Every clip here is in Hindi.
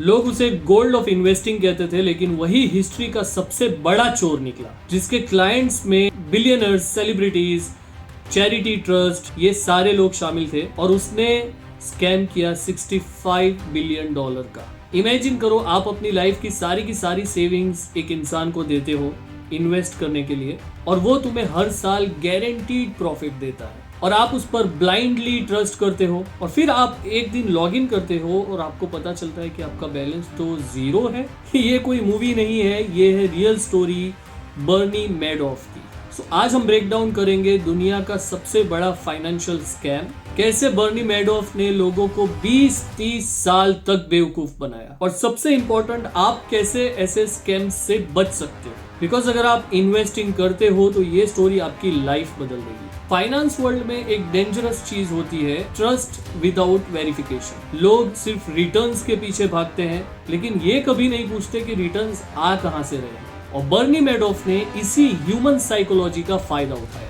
लोग उसे गोल्ड ऑफ इन्वेस्टिंग कहते थे, लेकिन वही हिस्ट्री का सबसे बड़ा चोर निकला, जिसके क्लाइंट्स में बिलियनर्स, सेलिब्रिटीज, चैरिटी ट्रस्ट, ये सारे लोग शामिल थे। और उसने स्कैम किया $65 बिलियन का। इमेजिन करो, आप अपनी लाइफ की सारी सेविंग्स एक इंसान को देते हो इन्वेस्ट करने के लिए, और वो तुम्हें हर साल गारंटीड प्रॉफिट देता है, और आप उस पर ब्लाइंडली ट्रस्ट करते हो। और फिर आप एक दिन लॉग इन करते हो और आपको पता चलता है कि आपका बैलेंस तो 0 है। ये कोई मूवी नहीं है, ये है रियल स्टोरी बर्नी मैडॉफ की। सो आज हम ब्रेक डाउन करेंगे दुनिया का सबसे बड़ा फाइनेंशियल स्कैम, कैसे बर्नी मैडॉफ ने लोगों को 20-30 साल तक बेवकूफ बनाया, और सबसे इंपॉर्टेंट, आप कैसे ऐसे स्कैम से बच सकते हो। बिकॉज अगर आप इन्वेस्टिंग करते हो तो ये स्टोरी आपकी लाइफ बदल देगी। फाइनेंस वर्ल्ड में एक डेंजरस चीज होती है ट्रस्ट विदाउट वेरिफिकेशन। लोग सिर्फ रिटर्न्स के पीछे भागते हैं, लेकिन ये कभी नहीं पूछते कि रिटर्न्स आ कहां से रहे। और बर्नी मैडॉफ ने इसी ह्यूमन साइकोलॉजी का फायदा उठाया।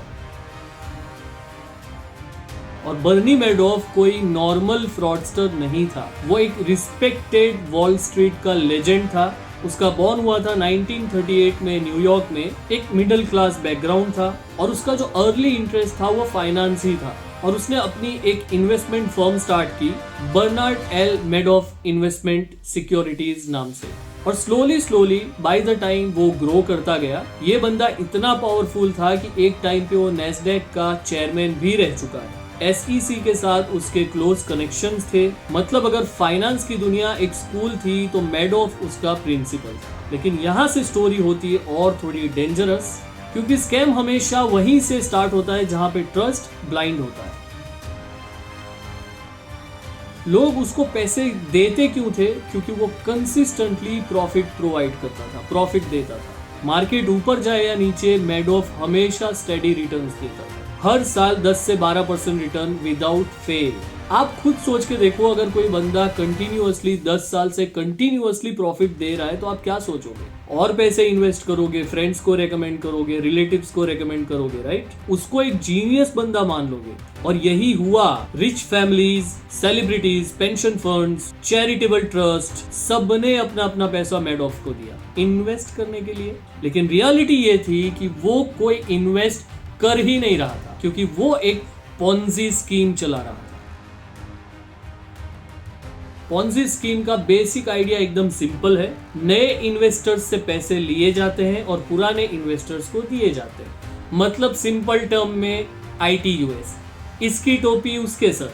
और बर्नी मैडॉफ कोई नॉर्मल फ्रॉडस्टर नहीं था, वो एक रिस्पेक्टेड वॉल स्ट्रीट का लेजेंड था। उसका बॉर्न हुआ था 1938 में न्यूयॉर्क में। एक मिडिल क्लास बैकग्राउंड था, और उसका जो अर्ली इंटरेस्ट था वो फाइनेंस ही था। और उसने अपनी एक इन्वेस्टमेंट फर्म स्टार्ट की, Bernard L Madoff investment securities नाम से। और स्लोली बाय द टाइम वो ग्रो करता गया। ये बंदा इतना पावरफुल था कि एक टाइम पे वो नेस्डेक का चेयरमैन भी रह चुका है। SEC के साथ उसके क्लोज कनेक्शंस थे। मतलब अगर फाइनेंस की दुनिया एक स्कूल थी तो मैडॉफ उसका प्रिंसिपल था। लेकिन यहाँ से स्टोरी होती है और थोड़ी डेंजरस, क्योंकि स्कैम हमेशा वहीं से स्टार्ट होता है जहां पे ट्रस्ट ब्लाइंड होता है। लोग उसको पैसे देते क्यों थे? क्योंकि वो कंसिस्टेंटली प्रॉफिट प्रोवाइड करता था, प्रॉफिट देता था। मार्केट ऊपर जाए या नीचे, मैडॉफ हमेशा स्टेडी रिटर्न्स देता था। हर साल 10 से 12% रिटर्न विदाउट फेल। आप खुद सोच के देखो, अगर कोई बंदा कंटिन्यूअसली 10 साल से कंटिन्यूअसली प्रॉफिट दे रहा है तो आप क्या सोचोगे? और पैसे इन्वेस्ट करोगे, फ्रेंड्स को रेकमेंड करोगे, रिलेटिव्स को रेकमेंड करोगे, राइट? उसको एक जीनियस बंदा मान लोगे। और यही हुआ। Rich families, celebrities, pension funds, charitable trust, सबने अपना अपना पैसा मैडॉफ को दिया इन्वेस्ट करने के लिए। लेकिन रियलिटी ये थी कि वो कोई इन्वेस्ट कर ही नहीं रहा था, क्योंकि वो एक पोंजी स्कीम चला रहा था। पोंजी स्कीम का बेसिक आइडिया एकदम सिंपल है। नए इन्वेस्टर्स से पैसे लिए जाते हैं और पुराने इन्वेस्टर्स को दिए जाते हैं। मतलब सिंपल टर्म में ITUS, इसकी टोपी उसके सर,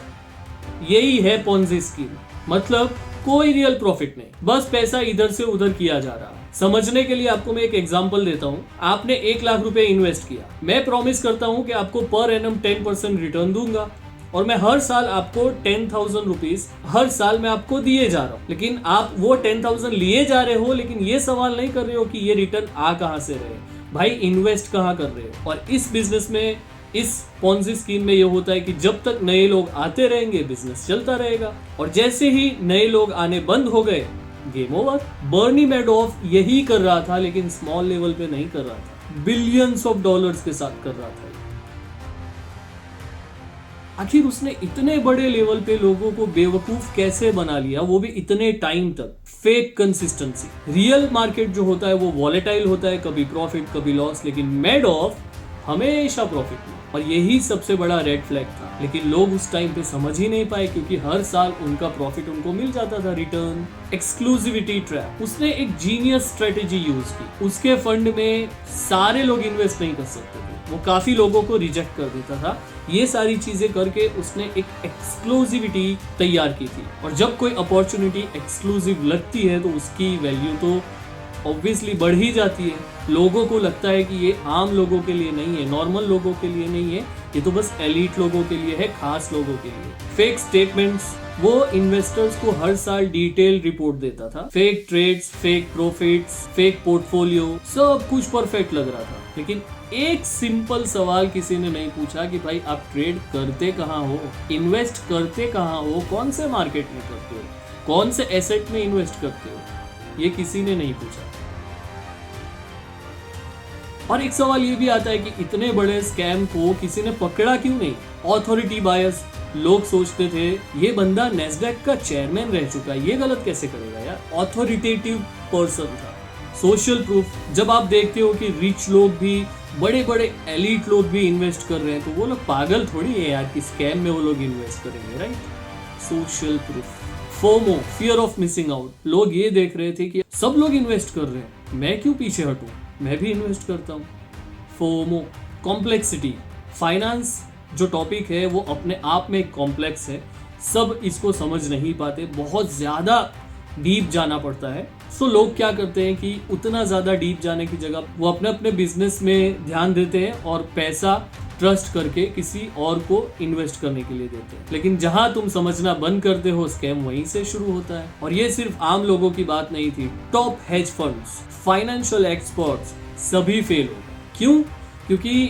यही है पोंजी स्कीम। मतलब कोई रियल प्रॉफिट नहीं, बस पैसा इधर से उधर किया जा रहा है। समझने के लिए आपको मैं एक एग्जांपल देता हूं। आपने 1 लाख रुपए इन्वेस्ट किया। मैं प्रॉमिस करता हूं कि आपको पर एनम 10% रिटर्न दूंगा, और मैं हर साल आपको 10,000 रुपीज हर साल मैं आपको दिए जा रहा हूं। लेकिन आप वो 10,000 लिए जा रहे हो, लेकिन ये सवाल नहीं कर रहे हो कि ये रिटर्न आ कहां से रहे, भाई इन्वेस्ट कहां कर रहे हो। और इस बिजनेस में, इस पोंजी स्कीम में ये होता है कि जब तक नए लोग आते रहेंगे बिजनेस चलता रहेगा, और जैसे ही नए लोग आने बंद हो गए, गेम ओवर। बर्नी मैडॉफ यही कर रहा था, लेकिन स्मॉल लेवल पे नहीं कर रहा था, बिलियंस ऑफ डॉलर्स के साथ कर रहा था। आखिर उसने इतने बड़े लेवल पे लोगों को बेवकूफ कैसे बना लिया, वो भी इतने टाइम तक? Fake consistency. रियल मार्केट जो होता है वो वॉलेटाइल होता है, कभी प्रॉफिट कभी लॉस, लेकिन मैडॉफ हमेशा प्रॉफिट में। और यही सबसे बड़ा रेड फ्लैग था। लेकिन लोग उस टाइम पे समझ ही नहीं पाए, क्योंकि हर साल उनका प्रॉफिट उनको मिल जाता था, रिटर्न। Exclusivity trap. उसने एक जीनियस स्ट्रेटेजी यूज की। उसके फंड में सारे लोग इन्वेस्ट नहीं कर सकते थे, वो काफी लोगों को रिजेक्ट कर देता था। ये सारी चीजें करके उसने एक एक्सक्लूसिविटी तैयार की थी। और जब कोई अपॉर्चुनिटी एक्सक्लूसिव लगती है तो उसकी वैल्यू तो ऑब्वियसली बढ़ ही जाती है। लोगों को लगता है कि ये आम लोगों के लिए नहीं है, नॉर्मल लोगों के लिए नहीं है, ये तो बस एलीट लोगों के लिए है, खास लोगों के लिए। Fake statements. वो इन्वेस्टर्स को हर साल डिटेल रिपोर्ट देता था। Fake trades, fake profits, fake portfolio, सब कुछ परफेक्ट लग रहा था। लेकिन एक सिंपल सवाल किसी ने नहीं पूछा कि भाई आप ट्रेड करते कहाँ हो, इन्वेस्ट करते कहाँ हो, कौन से मार्केट में करते हो, कौन से एसेट में इन्वेस्ट करते हो, ये किसी ने नहीं पूछा। और एक सवाल ये भी आता है कि इतने बड़े स्कैम को किसी ने पकड़ा क्यों नहीं? ऑथोरिटी बायस। लोग सोचते थे ये बंदा नेस्डेक का चेयरमैन रह चुका है, ये गलत कैसे करेगा यार। है, ऑथोरिटेटिव पर्सन था, सोशल प्रूफ। जब आप देखते हो कि रिच लोग भी, बड़े बड़े एलिट लोग भी इन्वेस्ट कर रहे हैं, तो वो लोग पागल थोड़ी है यार कि स्कैम में वो लोग इन्वेस्ट करेंगे, right? Social proof. FOMO, fear of missing out. लोग ये देख रहे थे कि सब लोग इन्वेस्ट कर रहे हैं, मैं क्यों पीछे हटूं, मैं भी इन्वेस्ट करता हूं। फोमो। कॉम्प्लेक्सिटी। फाइनेंस जो टॉपिक है वो अपने आप में एक कॉम्प्लेक्स है, सब इसको समझ नहीं पाते, बहुत ज्यादा डीप जाना पड़ता है। सो लोग क्या करते हैं कि उतना ज्यादा डीप जाने की जगह वो अपने अपने बिजनेस में ध्यान देते हैं और पैसा ट्रस्ट करके किसी और को इन्वेस्ट करने के लिए देते हैं। लेकिन जहां तुम समझना बंद करते हो, स्कैम वहीं से शुरू होता है। और ये सिर्फ आम लोगों की बात नहीं थी, top hedge funds, financial experts सभी फेल हो गए। क्यों? क्योंकि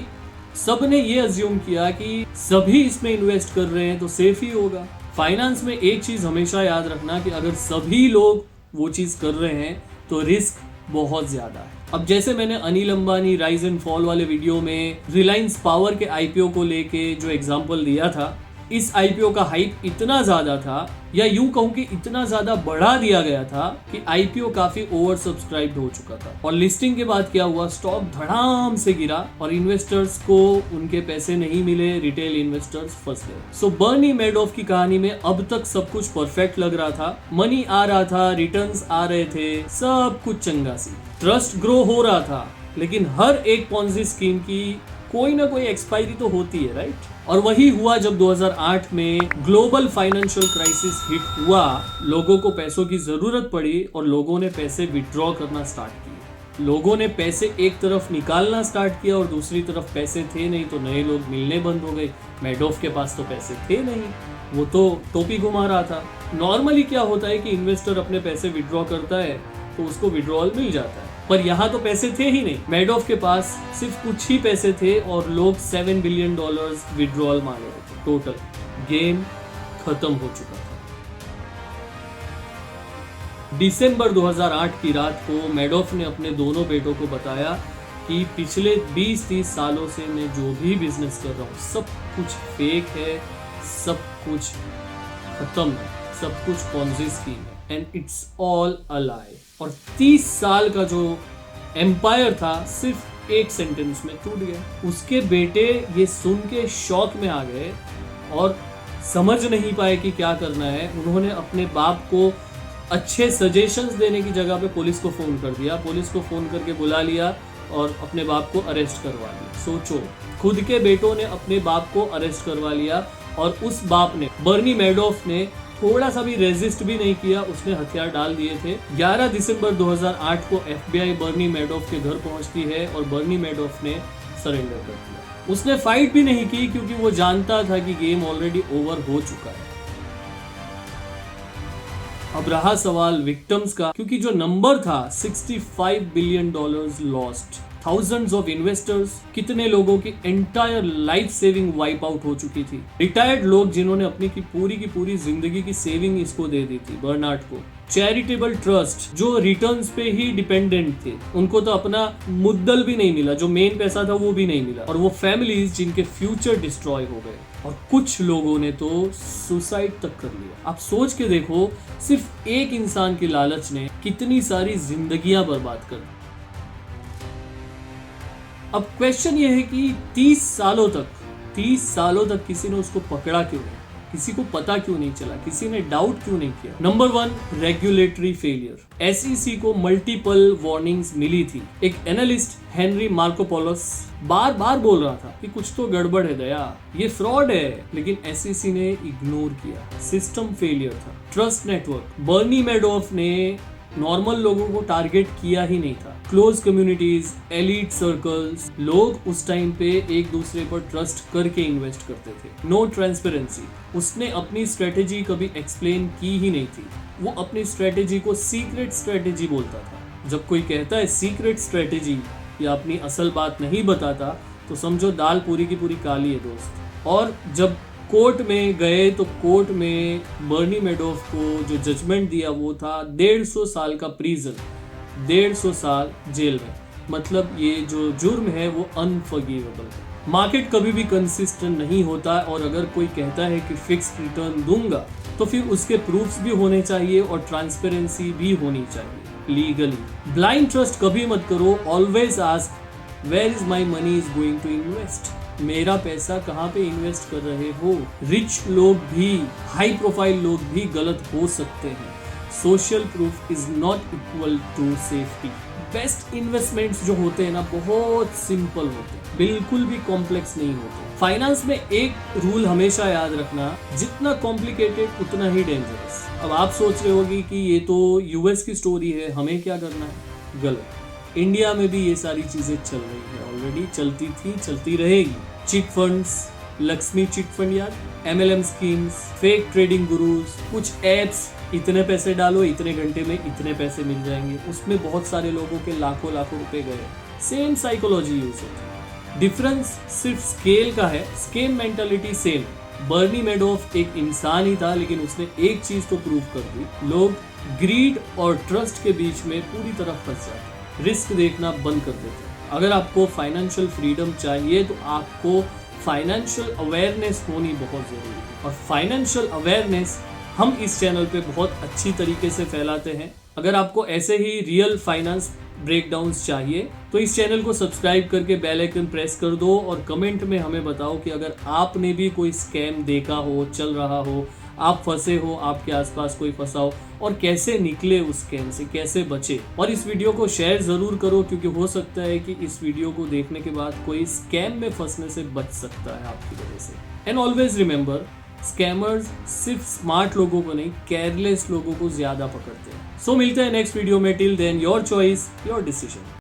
सबने ये अज्यूम किया कि सभी इसमें इन्वेस्ट कर रहे हैं तो सेफ ही होगा। फाइनेंस में एक चीज हमेशा याद रखना कि अगर सभी लोग वो चीज कर रहे हैं तो रिस्क बहुत ज्यादा है। अब जैसे मैंने Anil Ambani rise and fall वाले वीडियो में रिलायंस पावर के आईपीओ को लेके जो एग्जांपल दिया था, इस आईपीओ का हाइप इतना ज्यादा था, या यूं कहूं कि इतना ज्यादा बढ़ा दिया गया था कि आईपीओ काफी ओवर सब्सक्राइब्ड हो चुका था। और लिस्टिंग के बाद क्या हुआ, स्टॉक धड़ाम से गिरा और इन्वेस्टर्स को उनके पैसे नहीं मिले, रिटेल इन्वेस्टर्स फंस गए। सो बर्नी मैडॉफ की कहानी में अब तक सब कुछ परफेक्ट लग रहा था, मनी आ रहा था, रिटर्न्स आ रहे थे, सब कुछ चंगा सी, ट्रस्ट ग्रो हो रहा था। लेकिन हर एक पॉन्जी स्कीम की कोई ना कोई एक्सपायरी तो होती है, राइट? और वही हुआ जब 2008 में ग्लोबल फाइनेंशियल क्राइसिस हिट हुआ। लोगों को पैसों की जरूरत पड़ी और लोगों ने पैसे विड्रॉ करना स्टार्ट किए। लोगों ने पैसे एक तरफ निकालना स्टार्ट किया और दूसरी तरफ पैसे थे नहीं, तो नए लोग मिलने बंद हो गए। मैडॉफ के पास तो पैसे थे नहीं, वो तो टोपी घुमा रहा था। नॉर्मली क्या होता है कि इन्वेस्टर अपने पैसे विड्रॉ करता है तो उसको विड्रॉल मिल जाता है, पर यहाँ तो पैसे थे ही नहीं। मैडॉफ के पास सिर्फ कुछ ही पैसे थे और लोग $7 बिलियन विड्रॉल मांग रहे थे। टोटल गेम खत्म हो चुका था। दिसंबर 2008 की रात को मैडॉफ ने अपने दोनों बेटों को बताया कि पिछले 20-30 सालों से मैं जो भी बिजनेस कर रहा हूँ सब कुछ फेक है, सब कुछ खत्म है, सब कुछ पॉन्जी स्कीम है, एंड इट्स ऑल अ लाई। और 30 साल का जो एम्पायर था सिर्फ एक सेंटेंस में टूट गया। उसके बेटे ये सुन के शॉक में आ गए और समझ नहीं पाए कि क्या करना है। उन्होंने अपने बाप को अच्छे सजेशंस देने की जगह पे पुलिस को फोन कर दिया, पुलिस को फोन करके बुला लिया और अपने बाप को अरेस्ट करवा लिया। सोचो, खुद के बेटों ने अपने बाप को अरेस्ट करवा लिया और उस बाप ने, बर्नी मैडॉफ ने थोड़ा सा भी रेजिस्ट भी नहीं किया, उसने हथियार डाल दिए थे। 11 दिसंबर 2008 को एफबीआई बर्नी मैडॉफ के घर पहुंचती है और बर्नी मैडॉफ ने सरेंडर कर दिया। उसने फाइट भी नहीं की क्योंकि वो जानता था कि गेम ऑलरेडी ओवर हो चुका है। अब रहा सवाल विक्टिम्स का, क्योंकि जो नंबर था $65 billion lost, thousands of investors, कितने लोगों की entire life saving wipe out हो चुकी थी। रिटायर्ड लोग जिन्होंने अपनी की पूरी जिंदगी की सेविंग इसको दे दी थी बर्नार्ड को। चैरिटेबल ट्रस्ट जो रिटर्न्स पे ही डिपेंडेंट थे, उनको तो अपना मुद्दल भी नहीं मिला, जो मेन पैसा था वो भी नहीं मिला। और वो फैमिलीज जिनके फ्यूचर डिस्ट्रॉय हो गए, और कुछ लोगों ने तो सुसाइड तक कर लिया। आप सोच के देखो, सिर्फ एक इंसान की लालच ने कितनी सारी जिंदगियां बर्बाद कर दी। अब क्वेश्चन ये है कि 30 सालों तक किसी ने उसको पकड़ा क्यों नहीं, किसी को पता क्यों नहीं चला, किसी ने डाउट क्यों नहीं किया? Number 1, regulatory failure. एसईसी को मल्टीपल वार्निंग्स मिली थी। एक एनालिस्ट हेनरी मार्कोपोलोस बार बार बोल रहा था कि कुछ तो गड़बड़ है दया, ये फ्रॉड है, लेकिन एसईसी ने इग्नोर किया। सिस्टम फेलियर था। ट्रस्ट नेटवर्क, बर्नी मैडॉफ ने नॉर्मल लोगों को टारगेट किया ही नहीं था। क्लोज कम्युनिटीज, एलीट सर्कल्स, लोग उस टाइम पे एक दूसरे पर ट्रस्ट करके इन्वेस्ट करते थे। नो ट्रांसपेरेंसी, उसने अपनी स्ट्रेटेजी कभी एक्सप्लेन की ही नहीं थी। वो अपनी स्ट्रेटेजी को सीक्रेट स्ट्रेटेजी बोलता था। जब कोई कहता है सीक्रेट स्ट्रेटेजी या अपनी असल बात नहीं बताता, तो समझो दाल पूरी की पूरी काली है दोस्त। और जब कोर्ट में गए तो कोर्ट में बर्नी मैडॉफ को जो जजमेंट दिया वो था 150 साल का प्रिजन, 150 साल जेल में। मतलब ये जो जुर्म है वो अनफॉरगिवेबल है। मार्केट कभी भी कंसिस्टेंट नहीं होता, और अगर कोई कहता है कि फिक्स रिटर्न दूंगा तो फिर उसके प्रूफ्स भी होने चाहिए और ट्रांसपेरेंसी भी होनी चाहिए लीगली। ब्लाइंड ट्रस्ट कभी मत करो, always ask where is my money is going to invest, मेरा पैसा कहाँ पे इन्वेस्ट कर रहे हो। रिच लोग भी, हाई प्रोफाइल लोग भी गलत हो सकते हैं। Social proof is not equal to safety. Best investments जो होते हैं ना बहुत सिंपल होते हैं, बिल्कुल भी कॉम्प्लेक्स नहीं होते। फाइनेंस में एक रूल हमेशा याद रखना, जितना कॉम्प्लिकेटेड उतना ही डेंजरस। अब आप सोच रहे होगी कि ये तो यूएस की स्टोरी है, हमें क्या करना है। गलत। इंडिया में भी ये सारी चीजें चल रही है, ऑलरेडी चलती थी, चलती रहेगी। Chit funds, Lakshmi chit fund याद, MLM schemes, fake trading gurus, कुछ एप्स, इतने पैसे डालो इतने घंटे में इतने पैसे मिल जाएंगे, उसमें बहुत सारे लोगों के लाखों लाखों रुपए गए। सेम साइकोलॉजी यूज होती है, डिफरेंस सिर्फ स्केल का है, स्केम मेंटालिटी सेम। बर्नी मैडोफ एक इंसान ही था, लेकिन उसने एक चीज तो प्रूव कर दी, लोग ग्रीड और ट्रस्ट के बीच में पूरी तरह फंस जाते, रिस्क देखना बंद कर देते। अगर आपको फाइनेंशियल फ्रीडम चाहिए तो आपको फाइनेंशियल अवेयरनेस होनी बहुत जरूरी है, और फाइनेंशियल अवेयरनेस हम इस चैनल पे बहुत अच्छी तरीके से फैलाते हैं। अगर आपको ऐसे ही रियल फाइनेंस ब्रेकडाउन्स चाहिए तो इस चैनल को सब्सक्राइब करके बेल आइकन प्रेस कर दो, और कमेंट में हमें बताओ कि अगर आपने भी कोई स्कैम देखा हो, चल रहा हो, आप फंसे हो, आपके आसपास कोई फंसा हो, और कैसे निकले उस स्कैम से, कैसे बचे। और इस वीडियो को शेयर जरूर करो, क्योंकि हो सकता है कि इस वीडियो को देखने के बाद कोई स्कैम में फंसने से बच सकता है आपकी वजह से। एंड ऑलवेज रिमेंबर, स्कैमर्स सिर्फ स्मार्ट लोगों को नहीं, केयरलेस लोगों को ज्यादा पकड़ते हैं। सो मिलते हैं नेक्स्ट वीडियो में। Till then your choice, your decision.